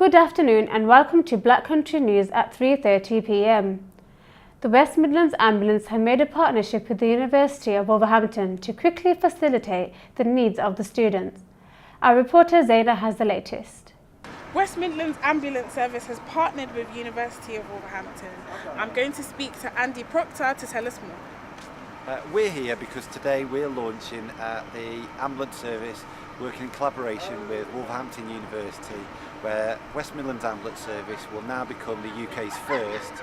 Good afternoon and welcome to Black Country News at 3:30 p.m. The West Midlands Ambulance have made a partnership with the University of Wolverhampton to quickly facilitate the needs of the students. Our reporter Zaina has the latest. West Midlands Ambulance Service has partnered with University of Wolverhampton. I'm going to speak to Andy Proctor to tell us more. We're here because today we're launching the ambulance service working in collaboration with Wolverhampton University, where West Midlands Ambulance Service will now become the UK's first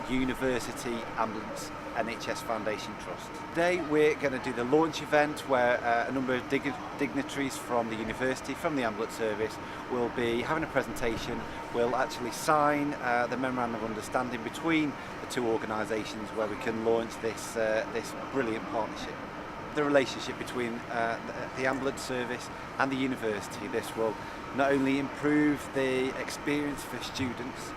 university ambulance NHS Foundation Trust. Today we're going to do the launch event where a number of dignitaries from the university, from the ambulance service, will be having a presentation. We'll actually sign the memorandum of understanding between the two organisations where we can launch this brilliant partnership. The relationship between the ambulance service and the university, this will not only improve the experience for students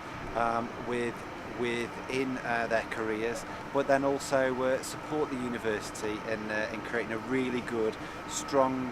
within their careers, but then also support the university in creating a really good, strong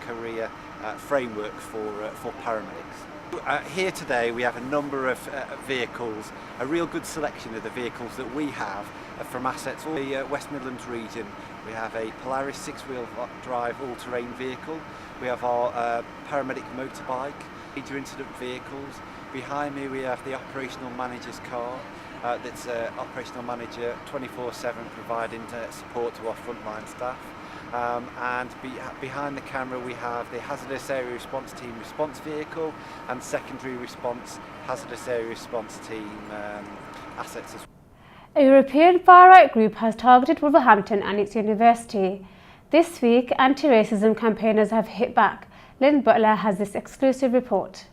career framework for paramedics. Here today we have a number of vehicles, a real good selection of the vehicles that we have from assets all the West Midlands region. We have a Polaris 6-wheel drive all-terrain vehicle. We have our paramedic motorbike, major incident vehicles. Behind me we have the operational manager's car. That's operational manager 24/7 providing support to our frontline staff. And behind the camera we have the hazardous area response team response vehicle and secondary response hazardous area response team assets as well. A European far-right group has targeted Wolverhampton and its university. This week, anti-racism campaigners have hit back. Lynn Butler has this exclusive report.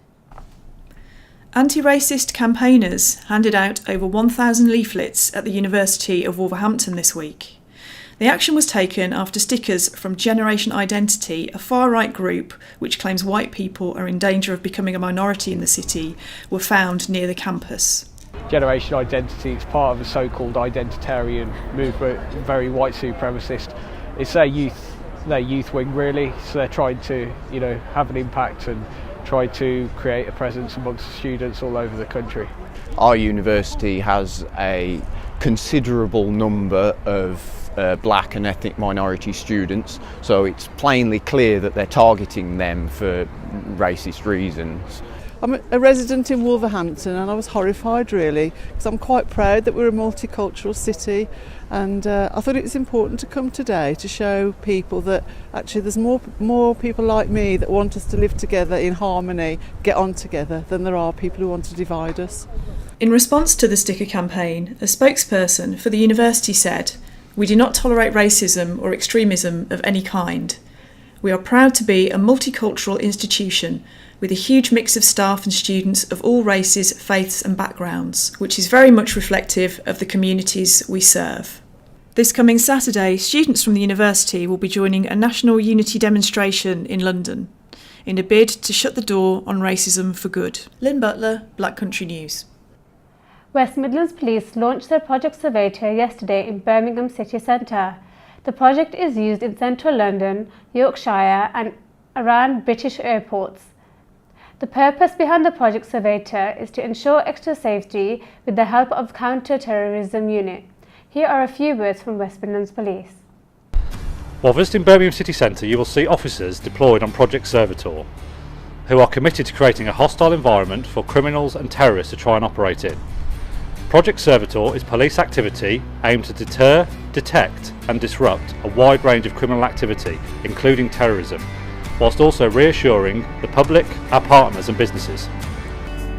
Anti-racist campaigners handed out over 1,000 leaflets at the University of Wolverhampton this week. The action was taken after stickers from Generation Identity, a far-right group which claims white people are in danger of becoming a minority in the city, were found near the campus. Generation Identity is part of a so-called identitarian movement, very white supremacist. It's their youth wing really, so they're trying to, have an impact and try to create a presence amongst students all over the country. Our university has a considerable number of black and ethnic minority students, so it's plainly clear that they're targeting them for racist reasons. I'm a resident in Wolverhampton and I was horrified really, because I'm quite proud that we're a multicultural city, and I thought it was important to come today to show people that actually there's more people like me that want us to live together in harmony, get on together, than there are people who want to divide us. In response to the sticker campaign, a spokesperson for the university said, "We do not tolerate racism or extremism of any kind. We are proud to be a multicultural institution with a huge mix of staff and students of all races, faiths and backgrounds, which is very much reflective of the communities we serve." This coming Saturday, students from the university will be joining a national unity demonstration in London in a bid to shut the door on racism for good. Lynn Butler, Black Country News. West Midlands Police launched their Project Surveyor yesterday in Birmingham city centre. The project is used in central London, Yorkshire and around British airports. The purpose behind the Project Surveyor is to ensure extra safety with the help of counter-terrorism unit. Here are a few words from West Midlands Police. While visiting Birmingham city centre, you will see officers deployed on Project Surveyor, who are committed to creating a hostile environment for criminals and terrorists to try and operate in. Project Surveyor is police activity aimed to deter, detect and disrupt a wide range of criminal activity, including terrorism, whilst also reassuring the public, our partners and businesses.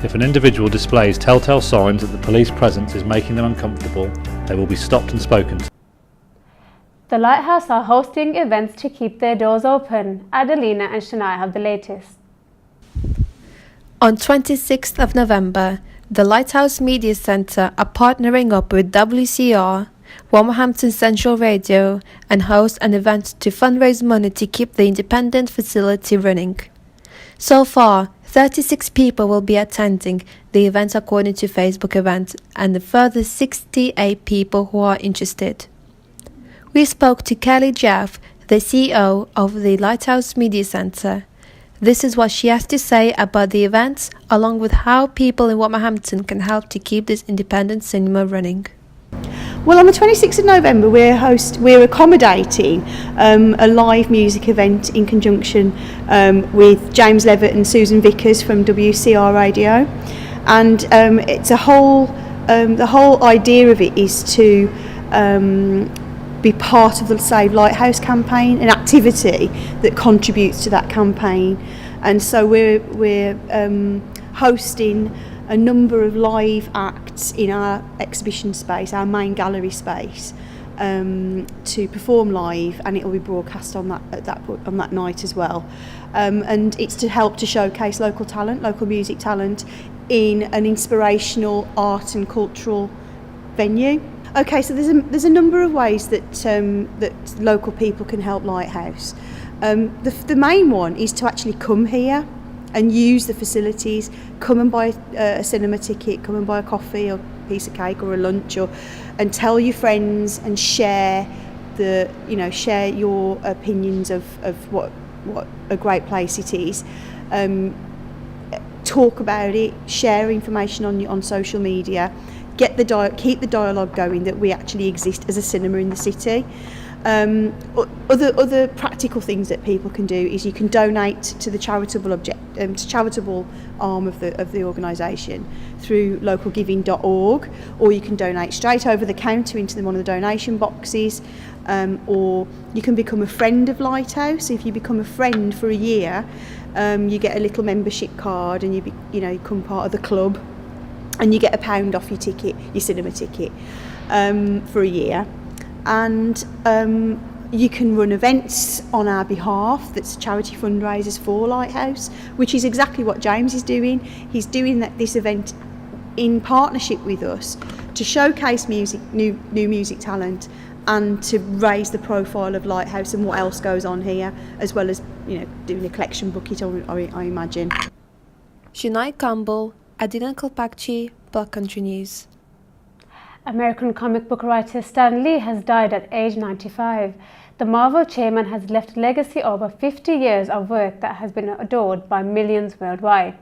If an individual displays telltale signs that the police presence is making them uncomfortable, they will be stopped and spoken to. The Lighthouse are hosting events to keep their doors open. Adelina and Shanai have the latest. On 26th of November, the Lighthouse Media Centre are partnering up with WCR, Wolverhampton Central Radio, and host an event to fundraise money to keep the independent facility running. So far, 36 people will be attending the event according to Facebook event, and a further 68 people who are interested. We spoke to Kelly Jeff, the CEO of the Lighthouse Media Centre. This is what she has to say about the events, along with how people in Wolverhampton can help to keep this independent cinema running. Well, on the 26th of November, we're accommodating a live music event in conjunction with James Levitt and Susan Vickers from WCR Radio, and it's the whole idea of it is to be part of the Save Lighthouse campaign, an activity that contributes to that campaign, and so we're hosting a number of live acts in our exhibition space, our main gallery space, to perform live, and it will be broadcast on that night as well. And it's to help to showcase local talent, local music talent, in an inspirational art and cultural venue. Okay, so there's a number of ways that local people can help Lighthouse. The main one is to actually come here and use the facilities. Come and buy a cinema ticket, come and buy a coffee or a piece of cake or a lunch, and tell your friends and share your opinions of what a great place it is. Talk about it, share information on social media, keep the dialogue going that we actually exist as a cinema in the city. Other practical things that people can do is you can donate to the charitable arm of the organisation through localgiving.org, or you can donate straight over the counter into one of the donation boxes, or you can become a friend of Lighthouse. If you become a friend for a year, you get a little membership card, and you become part of the club, and you get £1 off your ticket, your cinema ticket, for a year. And you can run events on our behalf, that's charity fundraisers for Lighthouse, which is exactly what James is doing. He's doing this event in partnership with us to showcase new music talent, and to raise the profile of Lighthouse and what else goes on here, as well as doing a collection bucket, I imagine. Shanai Campbell, Adina Kalpakchi, Black Country News. American comic book writer Stan Lee has died at age 95. The Marvel chairman has left a legacy of over 50 years of work that has been adored by millions worldwide.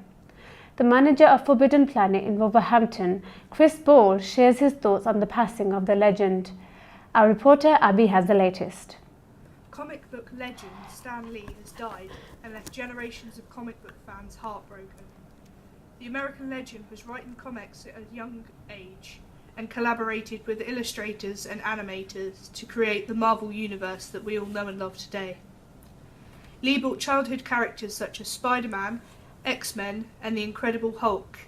The manager of Forbidden Planet in Wolverhampton, Chris Ball, shares his thoughts on the passing of the legend. Our reporter Abby has the latest. Comic book legend Stan Lee has died and left generations of comic book fans heartbroken. The American legend was writing comics at a young age and collaborated with illustrators and animators to create the Marvel universe that we all know and love today. Lee brought childhood characters such as Spider-Man, X-Men and the Incredible Hulk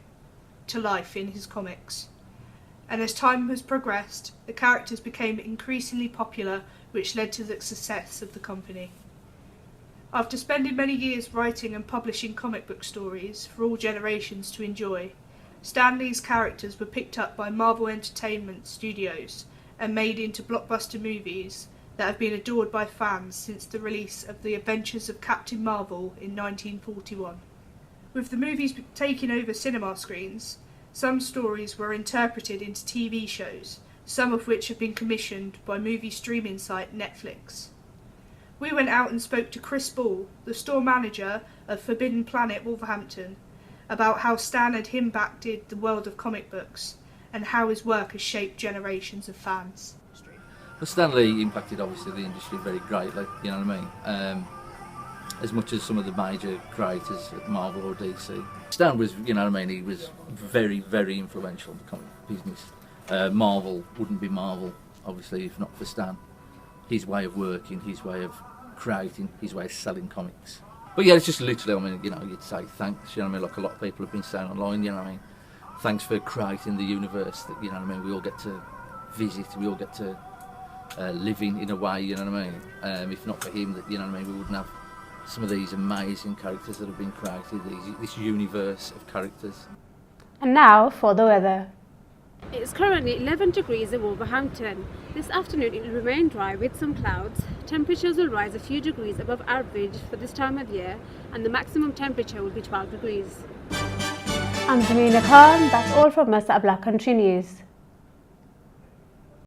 to life in his comics. And as time has progressed, the characters became increasingly popular, which led to the success of the company. After spending many years writing and publishing comic book stories for all generations to enjoy, Stan Lee's characters were picked up by Marvel Entertainment Studios and made into blockbuster movies that have been adored by fans since the release of The Adventures of Captain Marvel in 1941. With the movies taking over cinema screens, some stories were interpreted into TV shows, some of which have been commissioned by movie streaming site Netflix. We went out and spoke to Chris Ball, the store manager of Forbidden Planet Wolverhampton, about how Stan had impacted the world of comic books and how his work has shaped generations of fans. Well, Stan Lee impacted obviously the industry very greatly, you know what I mean? As much as some of the major creators at Marvel or DC. Stan was, you know what I mean, he was very, very influential in the comic business. Marvel wouldn't be Marvel, obviously, if not for Stan. His way of working, his way of creating, his way of selling comics. But yeah, it's just literally, I mean, you'd say thanks, you know what I mean, like a lot of people have been saying online, you know what I mean. Thanks for creating the universe that, you know what I mean, we all get to visit, we all get to live in a way, you know what I mean. If not for him, that, you know what I mean, we wouldn't have some of these amazing characters that have been created, this universe of characters. And now for the weather. It's currently 11 degrees in Wolverhampton. This afternoon it will remain dry with some clouds. Temperatures will rise a few degrees above average for this time of year, and the maximum temperature will be 12 degrees. I'm Zamina Khan. That's all from us at Black Country News.